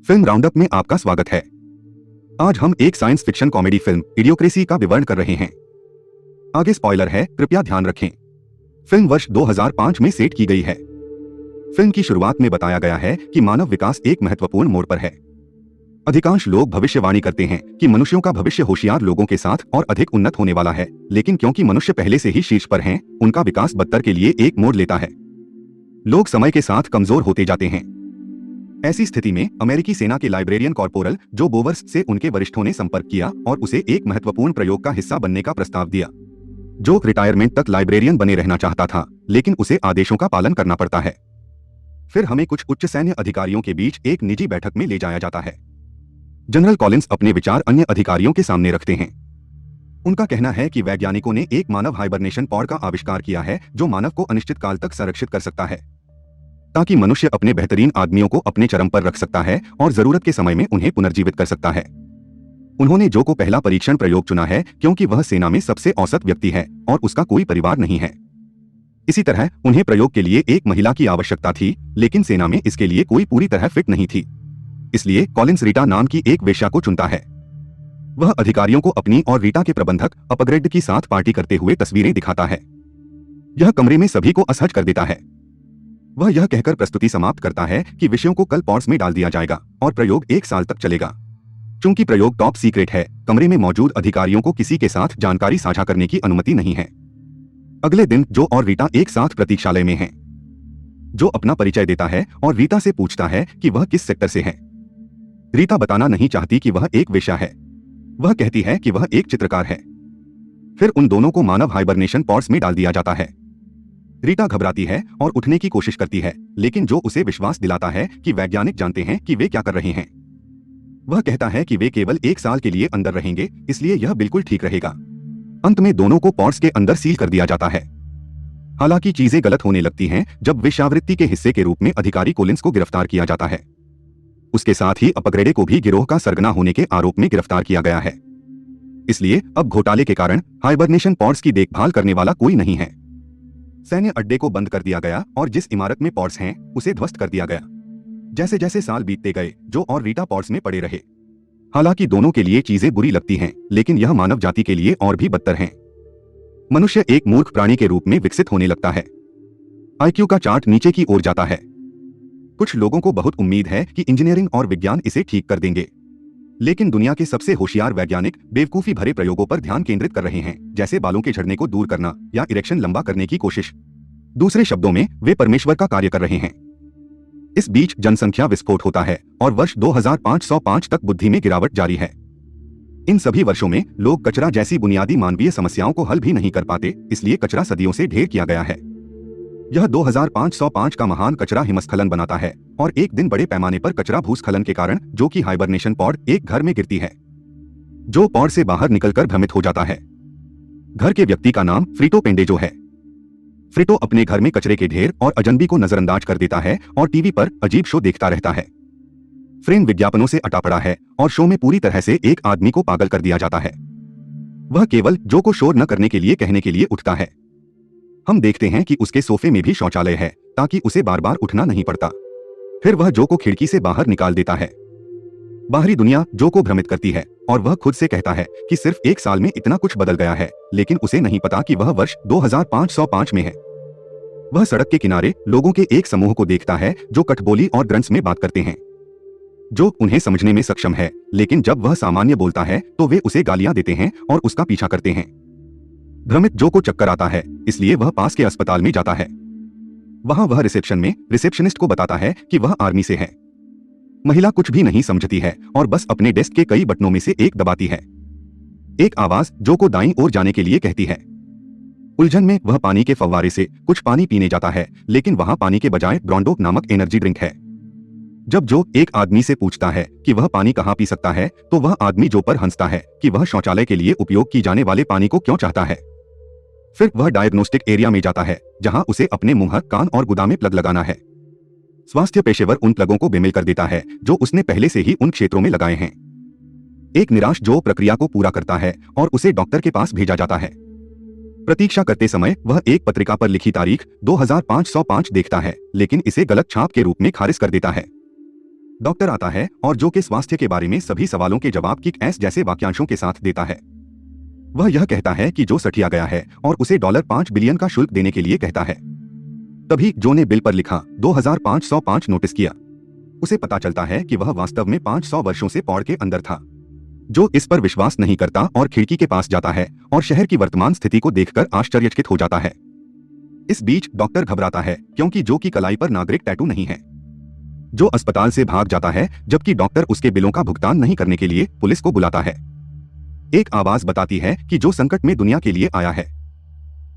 Film roundup में आपका स्वागत है। आज हम एक साइंस फिक्शन कॉमेडी फिल्म इडियोक्रेसी का विवरण कर रहे हैं। आगे स्पॉइलर है, कृपया ध्यान रखें। फिल्म वर्ष 2005 में सेट की गई है। फिल्म की शुरुआत में बताया गया है कि मानव विकास एक महत्वपूर्ण मोड़ पर है। अधिकांश लोग भविष्यवाणी करते हैं कि मनुष्यों का भविष्य होशियार लोगों के साथ और अधिक उन्नत होने वाला है, लेकिन क्योंकि मनुष्य पहले से ही शीर्ष पर हैं, उनका विकास बदतर के लिए एक मोड़ लेता है। लोग समय के साथ कमजोर होते जाते हैं। ऐसी स्थिति में अमेरिकी सेना के लाइब्रेरियन कॉर्पोरल जो बोवर्स से उनके वरिष्ठों ने संपर्क किया और उसे एक महत्वपूर्ण प्रयोग का हिस्सा बनने का प्रस्ताव दिया। जो रिटायरमेंट तक लाइब्रेरियन बने रहना चाहता था, लेकिन उसे आदेशों का पालन करना पड़ता है। फिर हमें कुछ उच्च सैन्य अधिकारियों के बीच एक निजी बैठक में ले जाया जाता है। जनरल कॉलिंस अपने विचार अन्य अधिकारियों के सामने रखते हैं। उनका कहना है कि वैज्ञानिकों ने एक मानव हाइबरनेशन पॉड का आविष्कार किया है जो मानव को अनिश्चित काल तक संरक्षित कर सकता है, ताकि मनुष्य अपने बेहतरीन आदमियों को अपने चरम पर रख सकता है और जरूरत के समय में उन्हें पुनर्जीवित कर सकता है। उन्होंने जो को पहला परीक्षण प्रयोग चुना है क्योंकि वह सेना में सबसे औसत व्यक्ति है और उसका कोई परिवार नहीं है। इसी तरह उन्हें प्रयोग के लिए एक महिला की आवश्यकता थी, लेकिन सेना में इसके लिए कोई पूरी तरह फिट नहीं थी। इसलिए कॉलिंस रीटा नाम की एक वेश्या को चुनता है। वह अधिकारियों को अपनी और रीटा के प्रबंधक अपग्रेड की साथ पार्टी करते हुए तस्वीरें दिखाता है। यह कमरे में सभी को असहज कर देता है। वह यह कहकर प्रस्तुति समाप्त करता है कि विषयों को कल पॉड्स में डाल दिया जाएगा और प्रयोग 1 साल तक चलेगा। चूंकि प्रयोग टॉप सीक्रेट है, कमरे में मौजूद अधिकारियों को किसी के साथ जानकारी साझा करने की अनुमति नहीं है। अगले दिन जो और रीटा एक साथ प्रतीक्षालय में हैं। जो अपना परिचय देता है और रीटा से पूछता है कि वह किस सेक्टर से है। रीटा बताना नहीं चाहती कि वह एक वेश्या है। वह कहती है कि वह एक चित्रकार है। फिर उन दोनों को मानव हाइबरनेशन पॉड्स में डाल दिया जाता है। रीटा घबराती है और उठने की कोशिश करती है, लेकिन जो उसे विश्वास दिलाता है कि वैज्ञानिक जानते हैं कि वे क्या कर रहे हैं। वह कहता है कि वे केवल 1 साल के लिए अंदर रहेंगे, इसलिए यह बिल्कुल ठीक रहेगा। अंत में दोनों को पॉड्स के अंदर सील कर दिया जाता है। हालांकि चीजें गलत होने लगती हैं जब वेश्यावृत्ति के हिस्से के रूप में अधिकारी कोलिंस को गिरफ्तार किया जाता है। उसके साथ ही अपग्रेडे को भी गिरोह का सरगना होने के आरोप में गिरफ्तार किया गया है। इसलिए अब घोटाले के कारण हाइबरनेशन पॉड्स की देखभाल करने वाला कोई नहीं है। सैन्य अड्डे को बंद कर दिया गया और जिस इमारत में पॉड्स हैं उसे ध्वस्त कर दिया गया। जैसे जैसे साल बीतते गए, जो और रीटा पॉड्स में पड़े रहे। हालांकि दोनों के लिए चीजें बुरी लगती हैं, लेकिन यह मानव जाति के लिए और भी बदतर है। मनुष्य एक मूर्ख प्राणी के रूप में विकसित होने लगता है। आईक्यू का चार्ट नीचे की ओर जाता है। कुछ लोगों को बहुत उम्मीद है कि इंजीनियरिंग और विज्ञान इसे ठीक कर देंगे, लेकिन दुनिया के सबसे होशियार वैज्ञानिक बेवकूफी भरे प्रयोगों पर ध्यान केंद्रित कर रहे हैं, जैसे बालों के झड़ने को दूर करना या इरेक्शन लंबा करने की कोशिश। दूसरे शब्दों में, वे परमेश्वर का कार्य कर रहे हैं। इस बीच जनसंख्या विस्फोट होता है और वर्ष 2505 तक बुद्धि में गिरावट जारी है। इन सभी वर्षों में लोग कचरा जैसी बुनियादी मानवीय समस्याओं को हल भी नहीं कर पाते, इसलिए कचरा सदियों से ढेर किया गया है। यह 2505 का महान कचरा हिमस्खलन बनाता है और एक दिन बड़े पैमाने पर कचरा भूस्खलन के कारण जो कि हाइबरनेशन पॉड एक घर में गिरती है। जो पॉड से बाहर निकलकर भ्रमित हो जाता है। घर के व्यक्ति का नाम फ्रिटो पेंडेजो है। फ्रिटो अपने घर में कचरे के ढेर और अजनबी को नजरअंदाज कर देता है और टीवी पर अजीब शो देखता रहता है। फ्रेम विज्ञापनों से अटा पड़ा है और शो में पूरी तरह से एक आदमी को पागल कर दिया जाता है। वह केवल जो को शोर न करने के लिए कहने के लिए उठता है। हम देखते हैं कि उसके सोफे में भी शौचालय है ताकि उसे बार बार उठना नहीं पड़ता। फिर वह जो को खिड़की से बाहर निकाल देता है। बाहरी दुनिया जो को भ्रमित करती है और वह खुद से कहता है कि सिर्फ 1 साल में इतना कुछ बदल गया है, लेकिन उसे नहीं पता कि वह वर्ष 2505 में है। वह सड़क के किनारे लोगों के एक समूह को देखता है जो कठबोली और ग्रंथ्स में बात करते हैं। जो उन्हें समझने में सक्षम है, लेकिन जब वह सामान्य बोलता है तो वे उसे गालियां देते हैं और उसका पीछा करते हैं। भ्रमित जो को चक्कर आता है, इसलिए वह पास के अस्पताल में जाता है। वहां वह रिसेप्शन में रिसेप्शनिस्ट को बताता है कि वह आर्मी से है। महिला कुछ भी नहीं समझती है और बस अपने डेस्क के कई बटनों में से एक दबाती है। एक आवाज जो को दाईं ओर जाने के लिए कहती है। उलझन में वह पानी के फव्वारे से कुछ पानी पीने जाता है, लेकिन वहां पानी के बजाय ब्रॉन्डोक नामक एनर्जी ड्रिंक है। जब जो एक आदमी से पूछता है कि वह पानी कहां पी सकता है, तो वह आदमी जो पर हंसता है कि वह शौचालय के लिए उपयोग की जाने वाले पानी को क्यों चाहता है। फिर वह डायग्नोस्टिक एरिया में जाता है जहां उसे अपने मुंह, कान और गुदा में प्लग लगाना है। स्वास्थ्य पेशेवर उन प्लगों को बेमेल कर देता है जो उसने पहले से ही उन क्षेत्रों में लगाए हैं। एक निराश जो प्रक्रिया को पूरा करता है और उसे डॉक्टर के पास भेजा जाता है। प्रतीक्षा करते समय वह एक पत्रिका पर लिखी तारीख 2505 देखता है, लेकिन इसे गलत छाप के रूप में खारिज कर देता है। डॉक्टर आता है और जो के स्वास्थ्य के बारे में सभी सवालों के जवाब किक एस जैसे वाक्यांशों के साथ देता है। वह यह कहता है कि जो सठिया गया है और उसे $5 बिलियन का शुल्क देने के लिए कहता है। तभी जो ने बिल पर लिखा 2505 नोटिस किया। उसे पता चलता है कि वह वास्तव में 500 वर्षों से पौड़ के अंदर था। जो इस पर विश्वास नहीं करता और खिड़की के पास जाता है और शहर की वर्तमान स्थिति को देखकर आश्चर्यचकित हो जाता है। इस बीच डॉक्टर घबराता है क्योंकि जो की कलाई पर नागरिक टैटू नहीं है। जो अस्पताल से भाग जाता है जबकि डॉक्टर उसके बिलों का भुगतान नहीं करने के लिए पुलिस को बुलाता है। एक आवाज बताती है कि जो संकट में दुनिया के लिए आया है।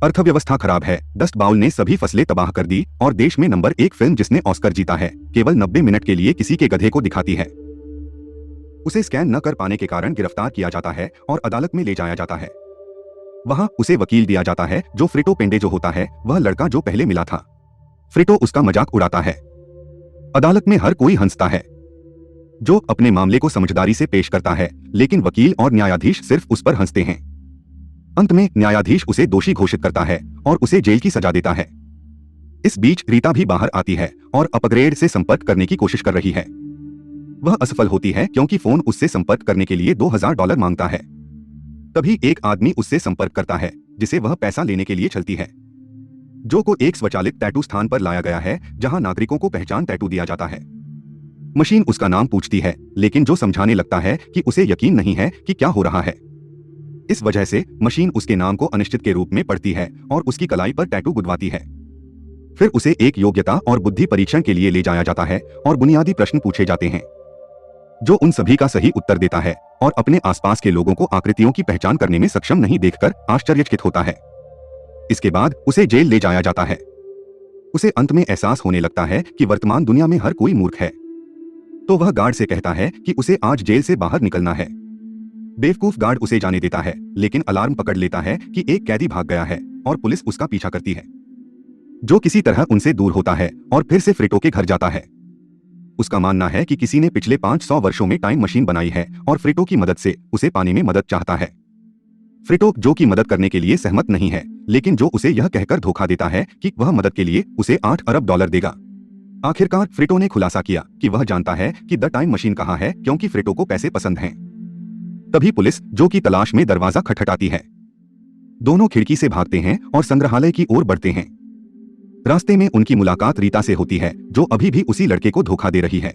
अर्थव्यवस्था खराब है, डस्ट बाउल ने सभी फसलें तबाह कर दी और देश में नंबर 1 फिल्म जिसने ऑस्कर जीता है केवल 90 मिनट के लिए किसी के गधे को दिखाती है। उसे स्कैन न कर पाने के कारण गिरफ्तार किया जाता है और अदालत में ले जाया जाता है। वहां उसे वकील दिया जाता है जो फ्रिटो पेंडे जो होता है वह लड़का जो पहले मिला था। फ्रिटो उसका मजाक उड़ाता है। अदालत में हर कोई हंसता है। जो अपने मामले को समझदारी से पेश करता है लेकिन वकील और न्यायाधीश सिर्फ उस पर हंसते हैं। अंत में न्यायाधीश उसे दोषी घोषित करता है और उसे जेल की सजा देता है। इस बीच रीता भी बाहर आती है और अपग्रेड से संपर्क करने की कोशिश कर रही है। वह असफल होती है क्योंकि फोन उससे संपर्क करने के लिए $2000 मांगता है। तभी एक आदमी उससे संपर्क करता है जिसे वह पैसा लेने के लिए चलती है। जो को एक स्वचालित टैटू स्थान पर लाया गया है जहां नागरिकों को पहचान टैटू दिया जाता है। मशीन उसका नाम पूछती है लेकिन जो समझाने लगता है कि उसे यकीन नहीं है कि क्या हो रहा है। इस वजह से मशीन उसके नाम को अनिश्चित के रूप में पढ़ती है और उसकी कलाई पर टैटू गुदवाती है। फिर उसे एक योग्यता और बुद्धि परीक्षण के लिए ले जाया जाता है और बुनियादी प्रश्न पूछे जाते हैं। जो उन सभी का सही उत्तर देता है और अपने आसपास के लोगों को आकृतियों की पहचान करने में सक्षम नहीं देखकर आश्चर्यचकित होता है। इसके बाद उसे जेल ले जाया जाता है। उसे अंत में एहसास होने लगता है कि वर्तमान दुनिया में हर कोई मूर्ख है। तो वह गार्ड से कहता है कि उसे आज जेल से बाहर निकलना है। बेवकूफ गार्ड उसे जाने देता है लेकिन अलार्म पकड़ लेता है कि एक कैदी भाग गया है और पुलिस उसका पीछा करती है। जो किसी तरह उनसे दूर होता है और फिर से फ्रिटो के घर जाता है। उसका मानना है कि किसी ने पिछले 500 वर्षों में टाइम मशीन बनाई है और फ्रिटो की मदद से उसे पाने में मदद चाहता है। फ्रिटो जो की मदद करने के लिए सहमत नहीं है लेकिन जो उसे यह कहकर धोखा देता है कि वह मदद के लिए उसे $8 अरब देगा। आखिरकार फ्रिटो ने खुलासा किया कि वह जानता है कि द टाइम मशीन कहाँ है क्योंकि फ्रिटो को पैसे पसंद हैं। तभी पुलिस जो की तलाश में दरवाजा खटखटाती है। दोनों खिड़की से भागते हैं और संग्रहालय की ओर बढ़ते हैं। रास्ते में उनकी मुलाकात रीता से होती है जो अभी भी उसी लड़के को धोखा दे रही है।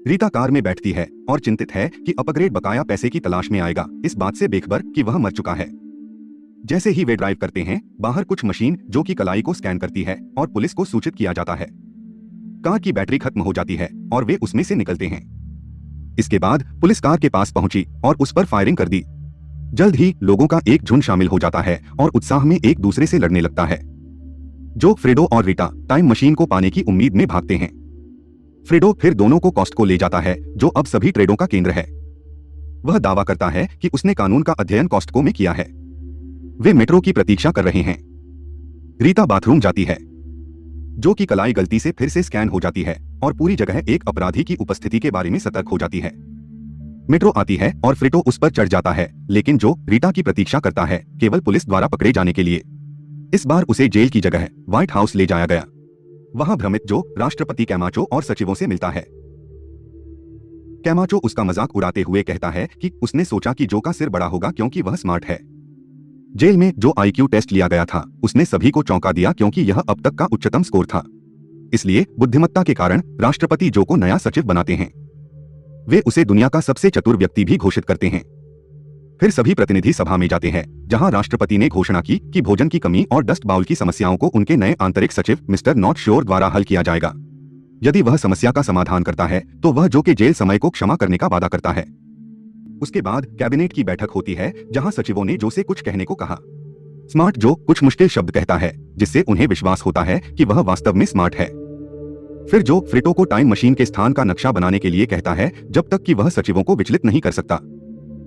रीता कार में बैठती है और चिंतित है कि अपग्रेड बकाया पैसे की तलाश में आएगा, इस बात से बेखबर कि वह मर चुका है। जैसे ही वे ड्राइव करते हैं बाहर कुछ मशीन जो की कलाई को स्कैन करती है और पुलिस को सूचित किया जाता है। कार की बैटरी खत्म हो जाती है और वे उसमें से निकलते हैं। इसके बाद पुलिस कार के पास पहुंची और उस पर फायरिंग कर दी। जल्द ही लोगों का एक झुंड शामिल हो जाता है और उत्साह में एक दूसरे से लड़ने लगता है। जो फ्रेडो और रीटा टाइम मशीन को पाने की उम्मीद में भागते हैं। फ्रेडो फिर दोनों को कॉस्टको ले जाता है जो अब सभी ट्रेडों का केंद्र है। वह दावा करता है कि उसने कानून का अध्ययन कॉस्टको में किया है। वे मेट्रो की प्रतीक्षा कर रहे हैं। रीता बाथरूम जाती है। जो की कलाई गलती से फिर से स्कैन हो जाती है और पूरी जगह एक अपराधी की उपस्थिति के बारे में सतर्क हो जाती है। मेट्रो आती है और फ्रिटो उस पर चढ़ जाता है लेकिन जो रीटा की प्रतीक्षा करता है केवल पुलिस द्वारा पकड़े जाने के लिए। इस बार उसे जेल की जगह व्हाइट हाउस ले जाया गया। वहां भ्रमित जो राष्ट्रपति कैमाचो और सचिवों से मिलता है। कैमाचो उसका मजाक उड़ाते हुए कहता है कि उसने सोचा कि जो का सिर बड़ा होगा क्योंकि वह स्मार्ट है। जेल में जो आईक्यू टेस्ट लिया गया था उसने सभी को चौंका दिया क्योंकि यह अब तक का उच्चतम स्कोर था। इसलिए बुद्धिमत्ता के कारण राष्ट्रपति जो को नया सचिव बनाते हैं। वे उसे दुनिया का सबसे चतुर व्यक्ति भी घोषित करते हैं। फिर सभी प्रतिनिधि सभा में जाते हैं जहां राष्ट्रपति ने घोषणा की कि भोजन की कमी और डस्ट बाउल की समस्याओं को उनके नए आंतरिक सचिव मिस्टर नॉट श्योर द्वारा हल किया जाएगा। यदि वह समस्या का समाधान करता है तो वह जो के जेल समय को क्षमा करने का वादा करता है। उसके बाद कैबिनेट की बैठक होती है जहां सचिवों ने जो से कुछ कहने को कहा। स्मार्ट जो कुछ मुश्किल शब्द कहता है जिससे उन्हें विश्वास होता है कि वह वास्तव में स्मार्ट है। फिर जो फ्रिटो को टाइम मशीन के स्थान का नक्शा बनाने के लिए कहता है जब तक कि वह सचिवों को विचलित नहीं कर सकता।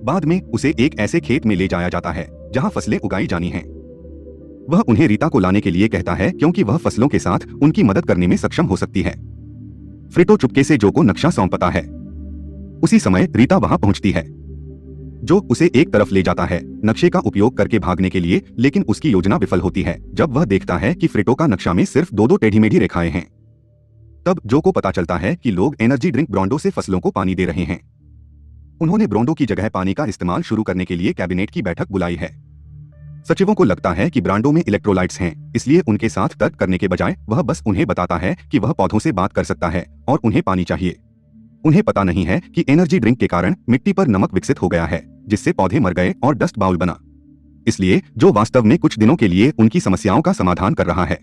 बाद में उसे एक ऐसे खेत में ले जाया जाता है जहां फसलें उगाई जानी हैं। वह उन्हें रीता को लाने के लिए कहता है क्योंकि वह फसलों के साथ उनकी मदद करने में सक्षम हो सकती है। फ्रिटो चुपके से जो को नक्शा सौंपता है। उसी समय रीता वहां पहुंचती है। जो उसे एक तरफ ले जाता है नक्शे का उपयोग करके भागने के लिए, लेकिन उसकी योजना विफल होती है जब वह देखता है कि फ्रिटो का नक्शा में सिर्फ दो टेढ़ी मेढ़ी रेखाएं हैं। तब जो को पता चलता है कि लोग एनर्जी ड्रिंक ब्रांडो से फसलों को पानी दे रहे हैं। उन्होंने ब्रांडो की जगह पानी का इस्तेमाल शुरू करने के लिए कैबिनेट की बैठक बुलाई है। सचिवों को लगता है कि ब्रांडो में इलेक्ट्रोलाइट्स हैं, इसलिए उनके साथ तर्क करने के बजाय वह बस उन्हें बताता है कि वह पौधों से बात कर सकता है और उन्हें पानी चाहिए। उन्हें पता नहीं है कि एनर्जी ड्रिंक के कारण मिट्टी पर नमक विकसित हो गया है, जिससे पौधे मर गए और डस्ट बाउल बना। इसलिए जो वास्तव में कुछ दिनों के लिए उनकी समस्याओं का समाधान कर रहा है।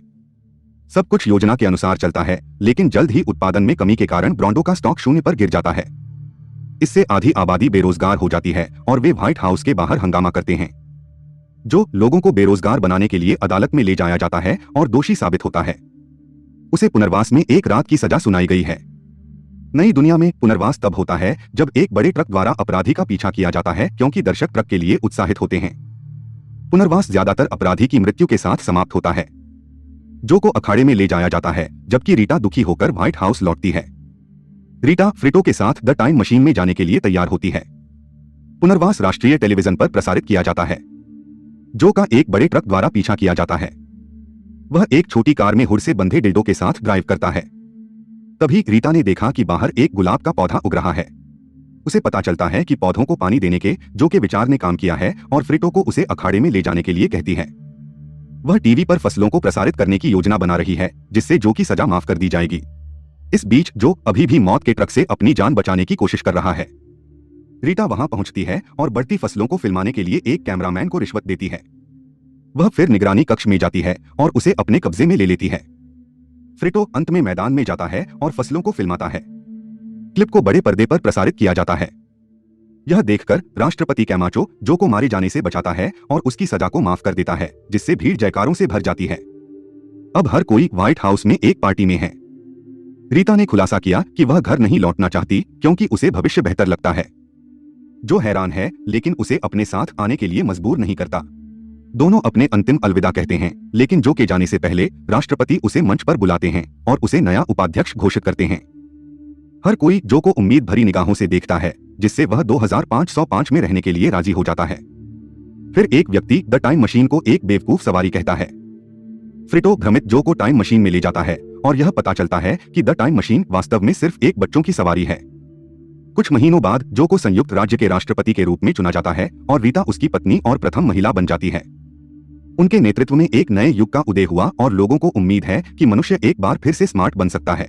सब कुछ योजना के अनुसार चलता है, लेकिन जल्द ही उत्पादन में कमी के कारण ब्रांडो का स्टॉक शून्य पर गिर जाता है। इससे आधी आबादी बेरोजगार हो जाती है और वे व्हाइट हाउस के बाहर हंगामा करते हैं। जो लोगों को बेरोजगार बनाने के लिए अदालत में ले जाया जाता है और दोषी साबित होता है, उसे पुनर्वास में 1 रात की सजा सुनाई गई है। नई दुनिया में पुनर्वास तब होता है जब एक बड़े ट्रक द्वारा अपराधी का पीछा किया जाता है, क्योंकि दर्शक ट्रक के लिए उत्साहित होते हैं। पुनर्वास ज्यादातर अपराधी की मृत्यु के साथ समाप्त होता है। जो को अखाड़े में ले जाया जाता है, जबकि रीटा दुखी होकर व्हाइट हाउस लौटती है। रीटा फ्रिटो के साथ द टाइम मशीन में जाने के लिए तैयार होती है। पुनर्वास राष्ट्रीय टेलीविजन पर प्रसारित किया जाता है। जो का एक बड़े ट्रक द्वारा पीछा किया जाता है। वह एक छोटी कार में हुड से बंधे डिल्डो के साथ ड्राइव करता है। तभी रीटा ने देखा कि बाहर एक गुलाब का पौधा उग रहा है। उसे पता चलता है कि पौधों को पानी देने के जो के विचार ने काम किया है और फ्रिटो को उसे अखाड़े में ले जाने के लिए कहती है। वह टीवी पर फसलों को प्रसारित करने की योजना बना रही है, जिससे जो की सजा माफ कर दी जाएगी। इस बीच जो अभी भी मौत के ट्रक से अपनी जान बचाने की कोशिश कर रहा है। रीटा वहां पहुंचती है और बढ़ती फसलों को फिल्माने के लिए एक कैमरामैन को रिश्वत देती है। वह फिर निगरानी कक्ष में जाती है और उसे अपने कब्जे में ले लेती है। फ्रिटो अंत में मैदान में जाता है और फसलों को फिल्माता है। क्लिप को बड़े पर्दे पर प्रसारित किया जाता है। यह देखकर राष्ट्रपति कैमाचो जो को मारे जाने से बचाता है और उसकी सजा को माफ कर देता है, जिससे भीड़ जयकारों से भर जाती है। अब हर कोई व्हाइट हाउस में एक पार्टी में है। रीटा ने खुलासा किया कि वह घर नहीं लौटना चाहती, क्योंकि उसे भविष्य बेहतर लगता है। जो हैरान है, लेकिन उसे अपने साथ आने के लिए मजबूर नहीं करता। दोनों अपने अंतिम अलविदा कहते हैं, लेकिन जो के जाने से पहले राष्ट्रपति उसे मंच पर बुलाते हैं और उसे नया उपाध्यक्ष घोषित करते हैं। हर कोई जो को उम्मीद भरी निगाहों से देखता है, जिससे वह 2505 में रहने के लिए राजी हो जाता है। फिर एक व्यक्ति द टाइम मशीन को एक बेवकूफ सवारी कहता है। फ्रिटो भ्रमित जो को टाइम मशीन में ले जाता है और यह पता चलता है कि द टाइम मशीन वास्तव में सिर्फ एक बच्चों की सवारी है। कुछ महीनों बाद जो को संयुक्त राज्य के राष्ट्रपति के रूप में चुना जाता है और रीटा उसकी पत्नी और प्रथम महिला बन जाती है। उनके नेतृत्व में एक नए युग का उदय हुआ और लोगों को उम्मीद है कि मनुष्य एक बार फिर से स्मार्ट बन सकता है।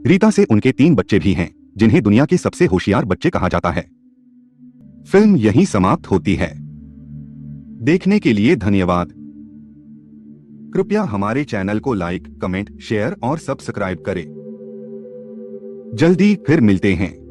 रीटा से उनके 3 बच्चे भी हैं, जिन्हें दुनिया के सबसे होशियार बच्चे कहा जाता है। फिल्म यहीं समाप्त होती है। देखने के लिए धन्यवाद। कृपया हमारे चैनल को लाइक, कमेंट, शेयर और सब्सक्राइब करें। जल्दी फिर मिलते हैं।